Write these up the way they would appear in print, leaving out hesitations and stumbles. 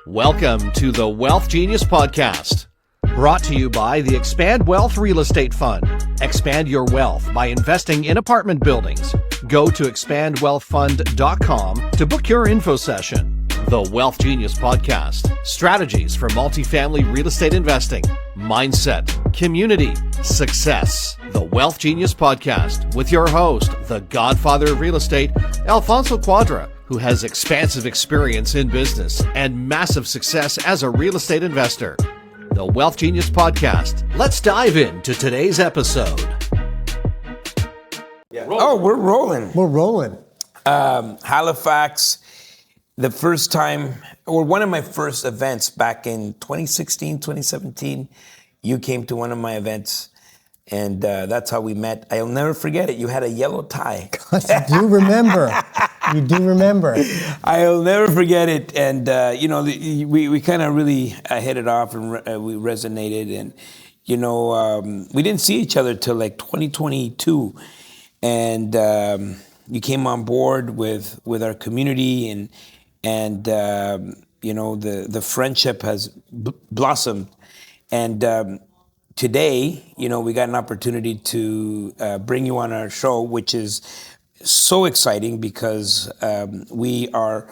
Welcome to the WealthGenius Podcast, brought to you by the Expand Wealth Real Estate Fund. Expand your wealth by investing in apartment buildings. Go to expandwealthfund.com to book your info session. The WealthGenius Podcast, strategies for multifamily real estate investing, mindset, community, success. The WealthGenius Podcast with your host, the Godfather of Real Estate, Alfonso Cuadra, who has expansive experience in business and massive success as a real estate investor. The WealthGenius Podcast. Let's dive into today's episode. Yeah. Oh, we're rolling. We're rolling. Halifax, the first time, or one of my first events back in 2016, 2017, you came to one of my events. And that's how we met. I'll never forget it. You had a yellow tie. God, you do remember. You do remember. I'll never forget it. And, we kind of really hit it off and we resonated. And, we didn't see each other till like 2022. And you came on board with our community and the friendship has blossomed. And today, we got an opportunity to bring you on our show, which is so exciting because we are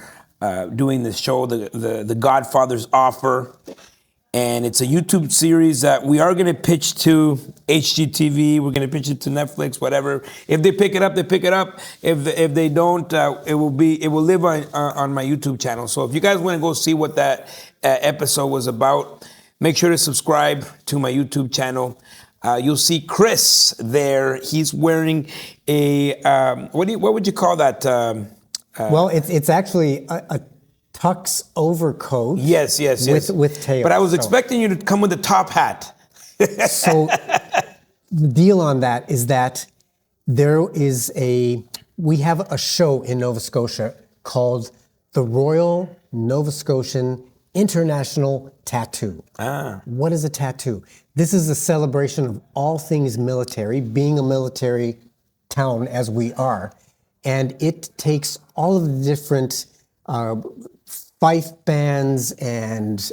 doing this show, the Godfathers Offer, and it's a YouTube series that we are going to pitch to HGTV. We're going to pitch it to Netflix, whatever. If they pick it up, they pick it up. If they don't, it will live on my YouTube channel. So if you guys want to go see what that episode was about, make sure to subscribe to my YouTube channel. You'll see Chris there. He's wearing a what would you call that? Well, it's actually a tux overcoat. Yes. With tails. But I was expecting you to come with a top hat. So the deal on that is that we have a show in Nova Scotia called the Royal Nova Scotian International Tattoo. What is a tattoo? This is a celebration of all things military, being a military town as we are. And it takes all of the different fife bands and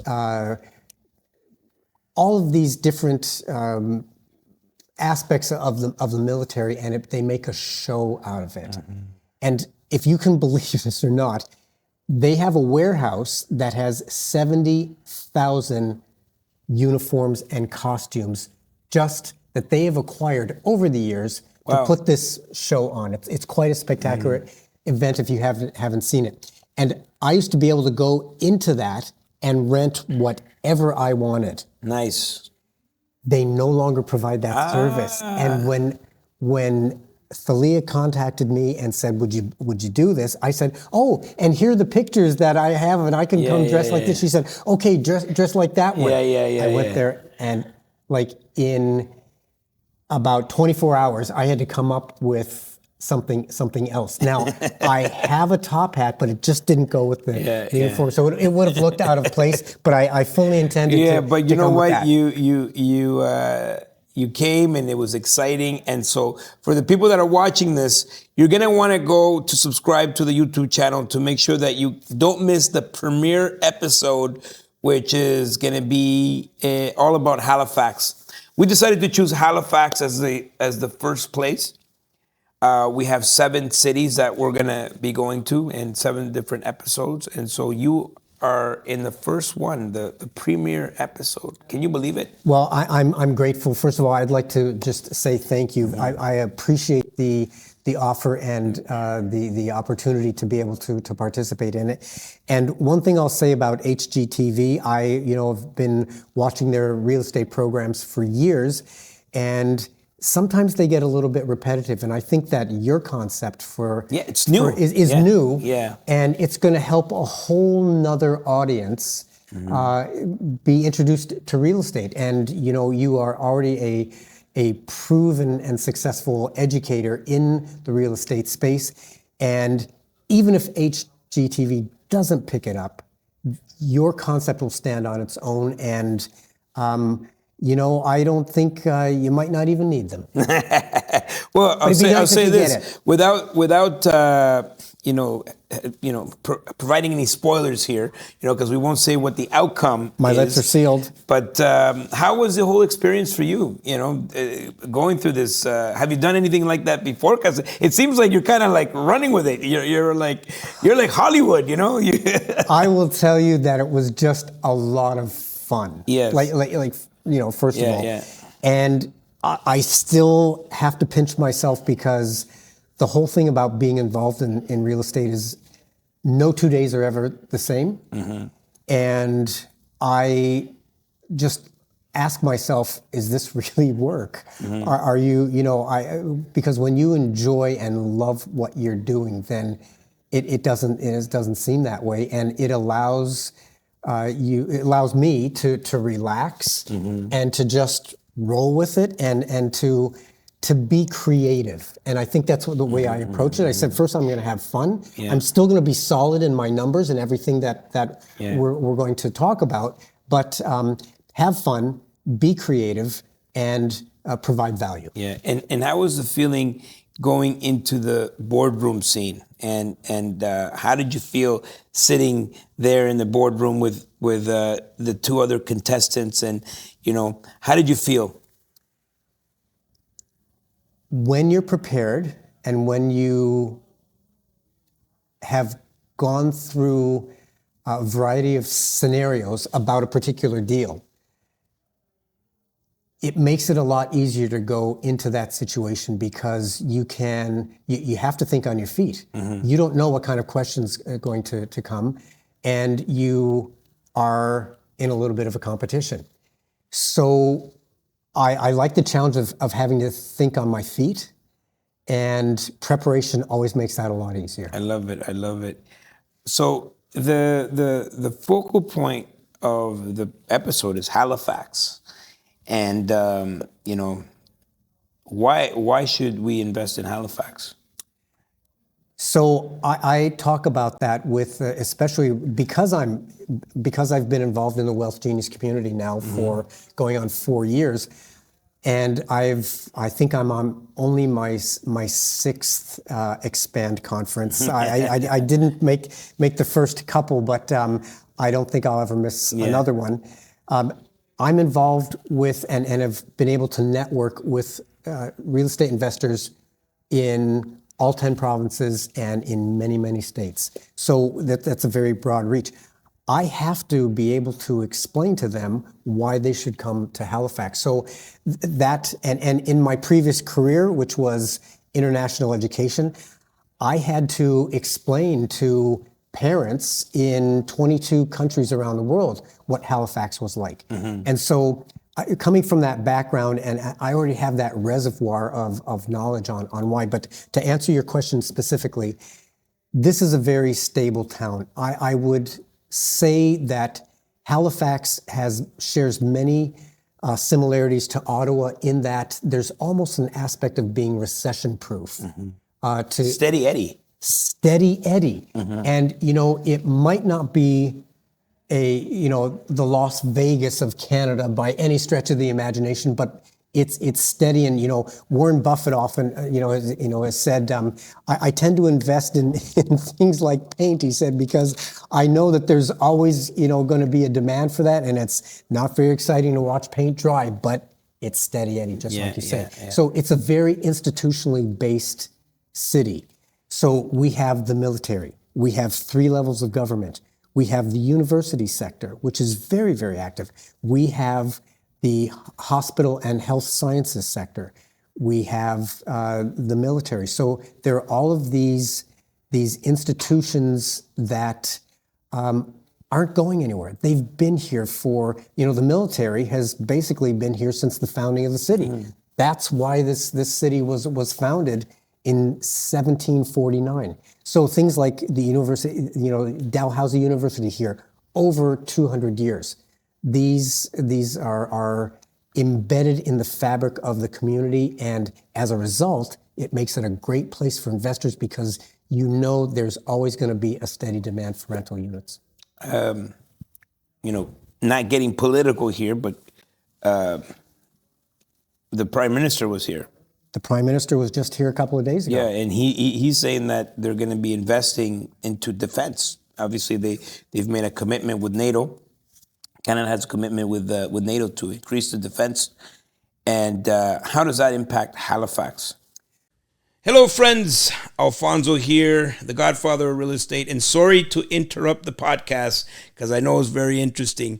all of these different aspects of the military, and they make a show out of it. Mm-hmm. And if you can believe this or not, they have a warehouse that has 70,000 uniforms and costumes just that they have acquired over the years to put this show on. It's quite a spectacular event if you haven't seen it. And I used to be able to go into that and rent whatever I wanted. Nice. They no longer provide that service. And when Thalia contacted me and said, would you do this? I said, oh, and here are the pictures that I have and I can come dressed like this. She said, okay, dress like that one. I went there and like in about 24 hours, I had to come up with something else. Now, I have a top hat, but it just didn't go with the uniform. So it would have looked out of place, but I fully intended to. Yeah, but you know what? You came and it was exciting. And so for the people that are watching this, you're going to want to go to subscribe to the YouTube channel to make sure that you don't miss the premiere episode, which is going to be all about Halifax. We decided to choose Halifax as the first place. We have 7 cities that we're going to be going to in 7 different episodes. And so you are in the first one, the premiere episode. Can you believe it? Well, I'm grateful. First of all, I'd like to just say thank you. I appreciate the offer and the opportunity to be able to participate in it. And one thing I'll say about HGTV, I have been watching their real estate programs for years, and sometimes they get a little bit repetitive, and I think that your concept it's new. Is new, yeah, and it's going to help a whole nother audience be introduced to real estate. And you are already a proven and successful educator in the real estate space, and even if HGTV doesn't pick it up, your concept will stand on its own, and I don't think you might not even need them. Well, I'll say this without providing any spoilers here, because we won't say what the outcome My is. lips are sealed. But how was the whole experience for you? Going through this. Have you done anything like that before? Because it seems like you're kind of like running with it. You're like Hollywood. I will tell you that it was just a lot of fun. Yes. First of all. Yeah. And I still have to pinch myself because the whole thing about being involved in real estate is no 2 days are ever the same. Mm-hmm. And I just ask myself, is this really work? Mm-hmm. Are you, because when you enjoy and love what you're doing, then it doesn't seem that way. And it allows me to relax mm-hmm. and to just roll with it and to be creative. And I think that's the way I approach it. I said, first I'm going to have fun. Yeah. I'm still going to be solid in my numbers and everything that we're going to talk about, but have fun, be creative, and provide value. Yeah, and how was the feeling going into the boardroom scene? And how did you feel sitting there in the boardroom with the two other contestants? And how did you feel? When you're prepared and when you have gone through a variety of scenarios about a particular deal, it makes it a lot easier to go into that situation because you have to think on your feet. Mm-hmm. You don't know what kind of questions are going to come, and you are in a little bit of a competition. So I like the challenge of having to think on my feet, and preparation always makes that a lot easier. I love it. So the focal point of the episode is Halifax. And, why should we invest in Halifax? So I talk about that with, especially because I've been involved in the WealthGenius community now for going on 4 years. And I think I'm on only my sixth Expand conference. I didn't make the first couple, but I don't think I'll ever miss another one. I'm involved with and have been able to network with real estate investors in all 10 provinces and in many, many states. So that's a very broad reach. I have to be able to explain to them why they should come to Halifax. So that, and in my previous career, which was international education, I had to explain to parents in 22 countries around the world what Halifax was like. Mm-hmm. And so coming from that background, and I already have that reservoir of knowledge on why, but to answer your question specifically, this is a very stable town. I would say that Halifax shares many similarities to Ottawa in that there's almost an aspect of being recession-proof. Mm-hmm. Steady Eddie. Mm-hmm. And, it might not be the Las Vegas of Canada by any stretch of the imagination, but it's steady. And, Warren Buffett often, has said, I tend to invest in things like paint, he said, because I know that there's always, going to be a demand for that. And it's not very exciting to watch paint dry, but it's steady Eddie, just like you said. Yeah. So it's a very institutionally based city. So we have the military, we have 3 levels of government, we have the university sector, which is very, very active. We have the hospital and health sciences sector. We have the military. So there are all of these institutions that aren't going anywhere. They've been here for, the military has basically been here since the founding of the city. Mm. That's why this city was founded in 1749. So things like the university, Dalhousie University here, over 200 years. These are embedded in the fabric of the community, and as a result, it makes it a great place for investors because there's always going to be a steady demand for rental units. Not getting political here, but the Prime Minister was here. The Prime Minister was just here a couple of days ago. Yeah, and he's saying that they're going to be investing into defense. Obviously, they've made a commitment with NATO. Canada has a commitment with NATO to increase the defense. And how does that impact Halifax? Hello, friends. Alfonso here, the Godfather of Real Estate. And sorry to interrupt the podcast because I know it's very interesting.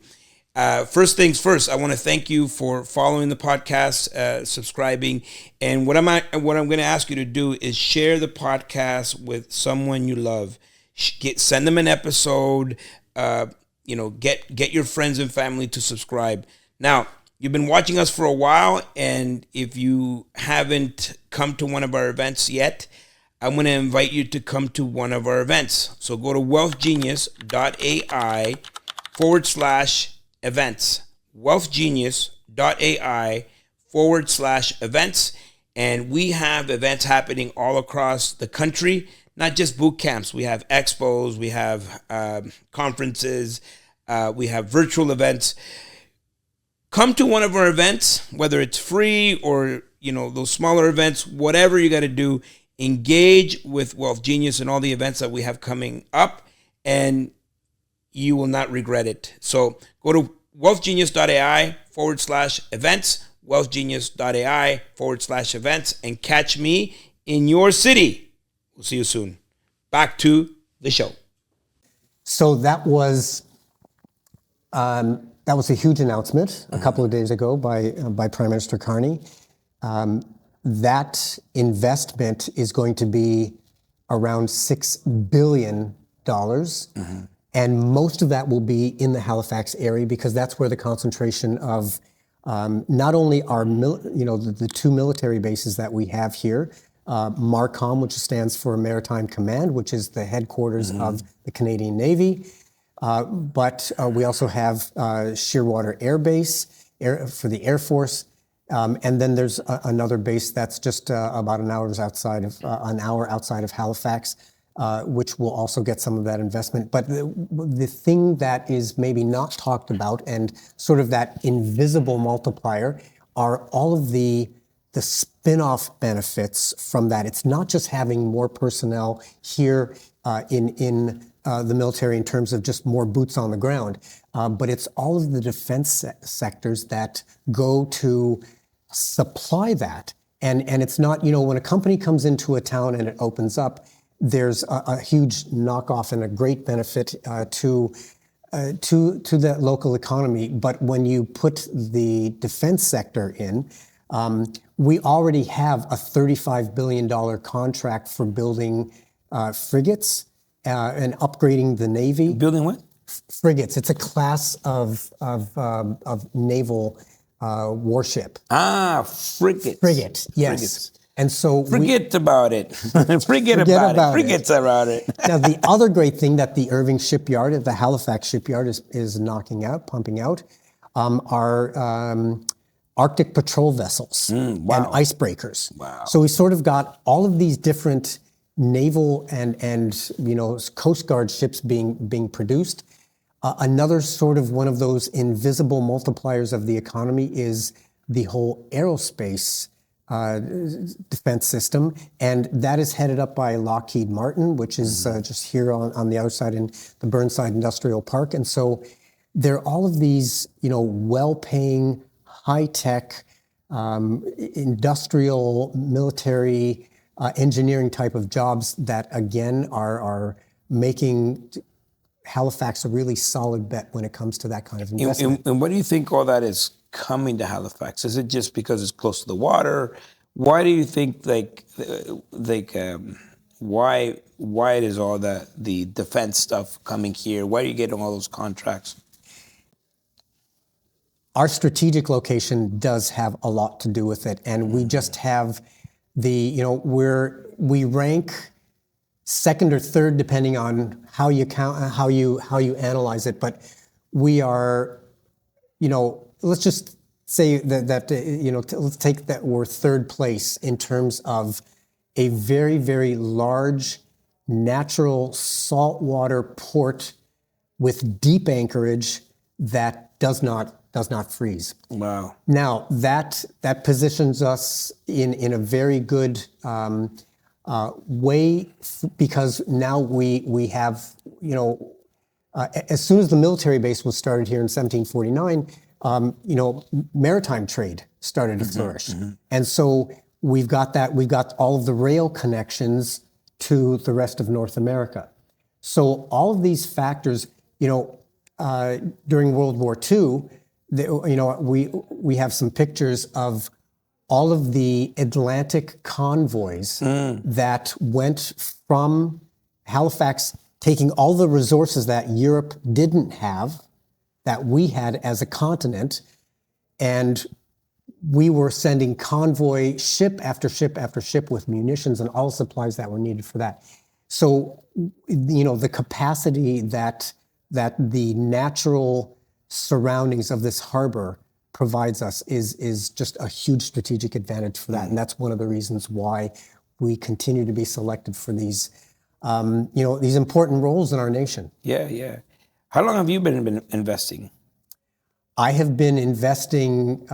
First things first, I want to thank you for following the podcast, subscribing, and what I'm going to ask you to do is share the podcast with someone you love. Send them an episode. Get your friends and family to subscribe. Now, you've been watching us for a while, and if you haven't come to one of our events yet, I'm going to invite you to come to one of our events. So go to wealthgenius.ai/events, wealthgenius.ai/events. And we have events happening all across the country, not just boot camps. We have expos, we have conferences, we have virtual events. Come to one of our events, whether it's free or, those smaller events, whatever you got to do, engage with Wealth Genius and all the events that we have coming up, and you will not regret it. So go to wealthgenius.ai/events, wealthgenius.ai/events, and catch me in your city. We'll see you soon. Back to the show. So that was a huge announcement a couple of days ago by Prime Minister Carney. That investment is going to be around $6 billion. And most of that will be in the Halifax area because that's where the concentration of not only our, the two military bases that we have here, MARCOM, which stands for Maritime Command, which is the headquarters of the Canadian Navy, but we also have Shearwater Air Base for the Air Force, and then there's another base that's just about an hour outside of Halifax. Which will also get some of that investment. But the thing that is maybe not talked about and sort of that invisible multiplier are all of the spin-off benefits from that. It's not just having more personnel here in the military in terms of just more boots on the ground, but it's all of the defense sectors that go to supply that. And it's not, when a company comes into a town and it opens up, there's a huge knockoff and a great benefit to the local economy. But when you put the defense sector in, we already have a $35 billion contract for building frigates and upgrading the Navy. Building what? Frigates. It's a class of naval warship. Frigates. Frigate, yes. Frigates. And so forget about it. Forget about it. Now, the other great thing that the Irving shipyard, the Halifax shipyard, is pumping out, are Arctic patrol vessels and icebreakers. Wow. So we sort of got all of these different naval and Coast Guard ships being produced. Another sort of one of those invisible multipliers of the economy is the whole aerospace defense system, and that is headed up by Lockheed Martin, which is just here on the other side in the Burnside Industrial Park. And so there are all of these, well-paying, high-tech, industrial, military, engineering type of jobs that, again, are making Halifax a really solid bet when it comes to that kind of investment. And what do you think all that is coming to Halifax? Is it just because it's close to the water? Why do you think why is all the defense stuff coming here? Why are you getting all those contracts? Our strategic location does have a lot to do with it, and we just have we rank second or third depending on how you count, how you analyze it, but we are, let's just say that let's take that we're third place in terms of a very, very large natural saltwater port with deep anchorage that does not does not freeze. Wow. Now that positions us in a very good way, because now we have, as soon as the military base was started here in 1749, maritime trade started to flourish. And so we've got all of the rail connections to the rest of North America. So all of these factors, during World War II, we have some pictures of all of the Atlantic convoys that went from Halifax, taking all the resources that Europe didn't have, that we had as a continent, and we were sending convoy ship after ship after ship with munitions and all supplies that were needed for that. So, the capacity that the natural surroundings of this harbor provides us is just a huge strategic advantage for that. And that's one of the reasons why we continue to be selected for these, these important roles in our nation. Yeah. How long have you been investing? I have been investing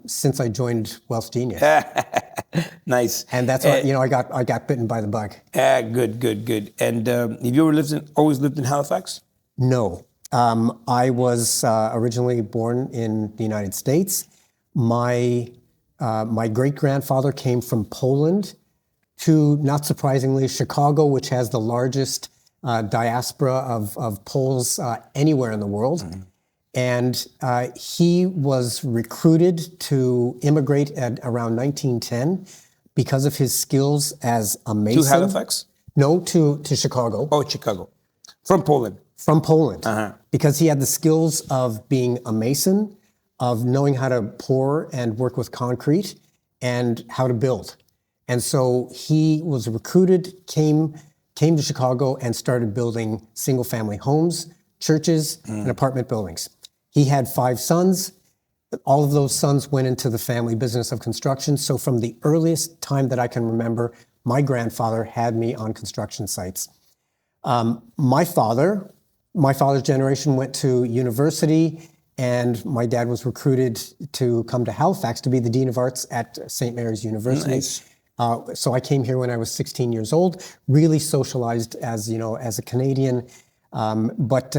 since I joined WealthGenius. Nice. And that's why, I got bitten by the bug. Good. And have you always lived in Halifax? No. I was originally born in the United States. My great-grandfather came from Poland to, not surprisingly, Chicago, which has the largest diaspora of Poles anywhere in the world. And he was recruited to immigrate at around 1910 because of his skills as a mason. To Halifax? No, to Chicago. Oh, Chicago. From Poland. From Poland, because he had the skills of being a mason, of knowing how to pour and work with concrete, and how to build. And so he was recruited, came to Chicago, and started building single-family homes, churches, and apartment buildings. He had 5 sons. All of those sons went into the family business of construction. So from the earliest time that I can remember, my grandfather had me on construction sites. My father's generation went to university, and my dad was recruited to come to Halifax to be the Dean of Arts at St. Mary's University. Nice. So I came here when I was 16 years old, really socialized as a Canadian. But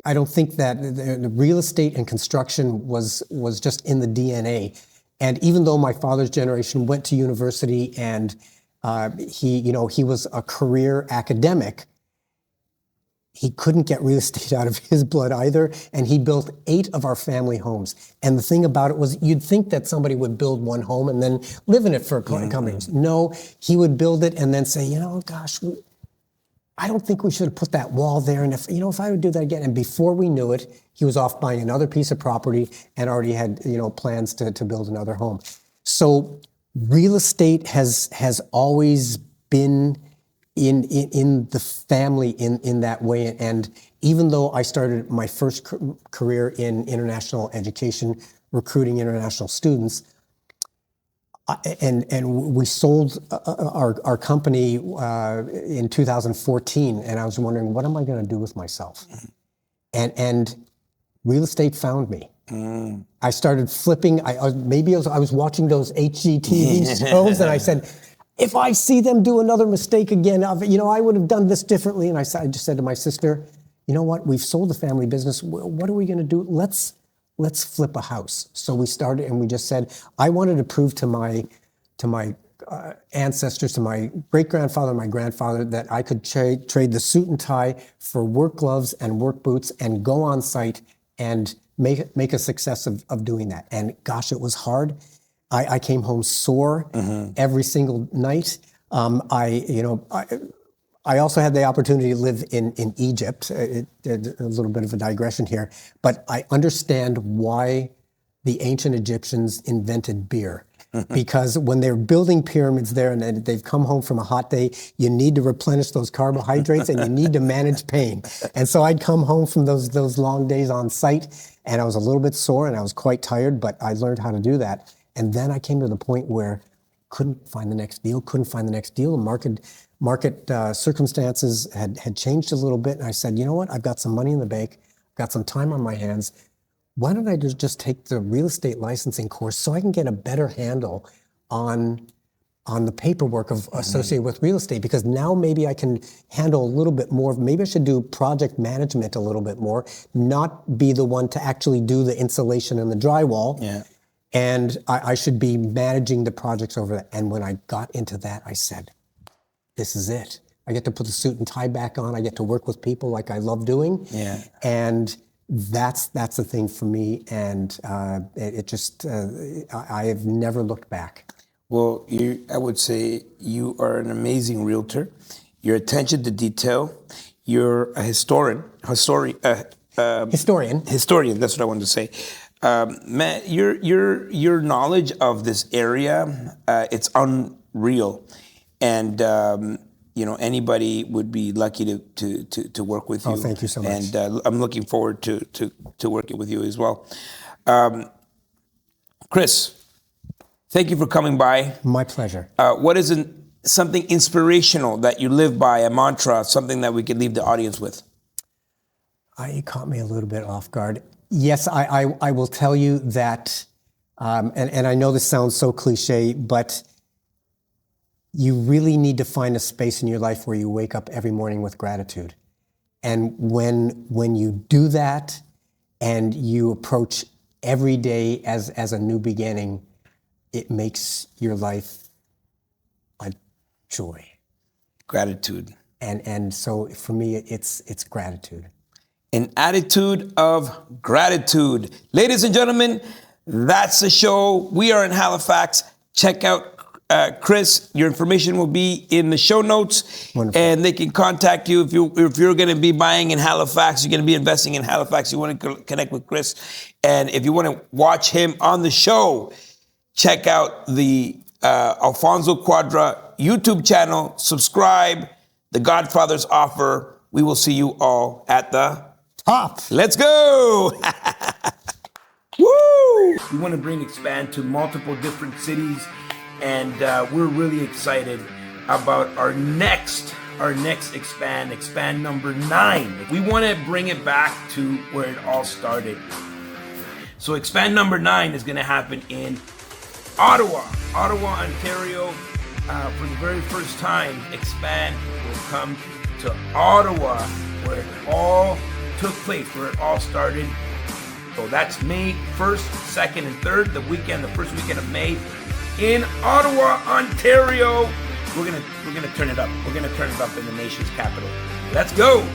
I don't think that the real estate and construction was just in the DNA. And even though my father's generation went to university and he was a career academic, he couldn't get real estate out of his blood either, and he built 8 of our family homes. And the thing about it was, you'd think that somebody would build one home and then live in it for a couple of years. No, he would build it and then say, gosh, I don't think we should have put that wall there. And if I would do that again, and before we knew it, he was off buying another piece of property and already had plans to build another home. So real estate has always been in the family in that way. And even though I started my first career in international education, recruiting international students, and we sold our company in 2014, and I was wondering, what am I going to do with myself? And real estate found me. I started flipping. I was watching those HGTV shows, and I said, if I see them do another mistake again, I would have done this differently. And I just said to my sister, you know what? We've sold the family business. What are we going to do? Let's flip a house. So we started, and we just said, I wanted to prove to my ancestors, to my great-grandfather and my grandfather, that I could trade the suit and tie for work gloves and work boots and go on site and make a success of doing that. And gosh, it was hard. I came home sore every single night. I also had the opportunity to live in Egypt. A little bit of a digression here, but I understand why the ancient Egyptians invented beer. Because when they're building pyramids there and they've come home from a hot day, you need to replenish those carbohydrates and you need to manage pain. And so I'd come home from those long days on site, and I was a little bit sore and I was quite tired, but I learned how to do that. And then I came to the point where couldn't find the next deal. The market circumstances had changed a little bit. And I said, you know what? I've got some money in the bank, got some time on my hands. why don't I just take the real estate licensing course so I can get a better handle on the paperwork associated with real estate, because now maybe I can handle a little bit more. Maybe I should do project management a little bit more, not be the one to actually do the insulation and the drywall. Yeah. And I should be managing the projects over that. And when I got into that, I said, this is it. I get to put the suit and tie back on. I get to work with people like I love doing. Yeah. And that's the thing for me. And it just, I have never looked back. Well, I would say you are an amazing realtor. Your attention to detail. You're a historian. That's what I wanted to say. Man, your knowledge of this area, it's unreal, and anybody would be lucky to work with you. Oh, thank you so much. And I'm looking forward to working with you as well. Chris, thank you for coming by. My pleasure. What is something inspirational that you live by, a mantra, something that we could leave the audience with? You caught me a little bit off guard. Yes, I will tell you that, and I know this sounds so cliche, but you really need to find a space in your life where you wake up every morning with gratitude. And when you do that and you approach every day as a new beginning, it makes your life a joy. Gratitude. And so for me, it's gratitude. An attitude of gratitude. Ladies and gentlemen, that's the show. We are in Halifax. Check out Chris. Your information will be in the show notes. Wonderful. And they can contact you if you're going to be buying in Halifax, you're going to be investing in Halifax, you want to connect with Chris. And if you want to watch him on the show, check out the Alfonso Cuadra YouTube channel. Subscribe. The Godfathers Offer. We will see you all at the Top. Let's go! Woo! We want to bring Expand to multiple different cities, and we're really excited about our next Expand number 9. We want to bring it back to where it all started. So Expand number 9 is going to happen in Ottawa, Ontario. For the very first time, Expand will come to Ottawa, where it all took place, where it all started. So that's May 1st, 2nd, and 3rd, the first weekend of May in Ottawa, Ontario. We're gonna turn it up. We're gonna turn it up in the nation's capital. Let's go.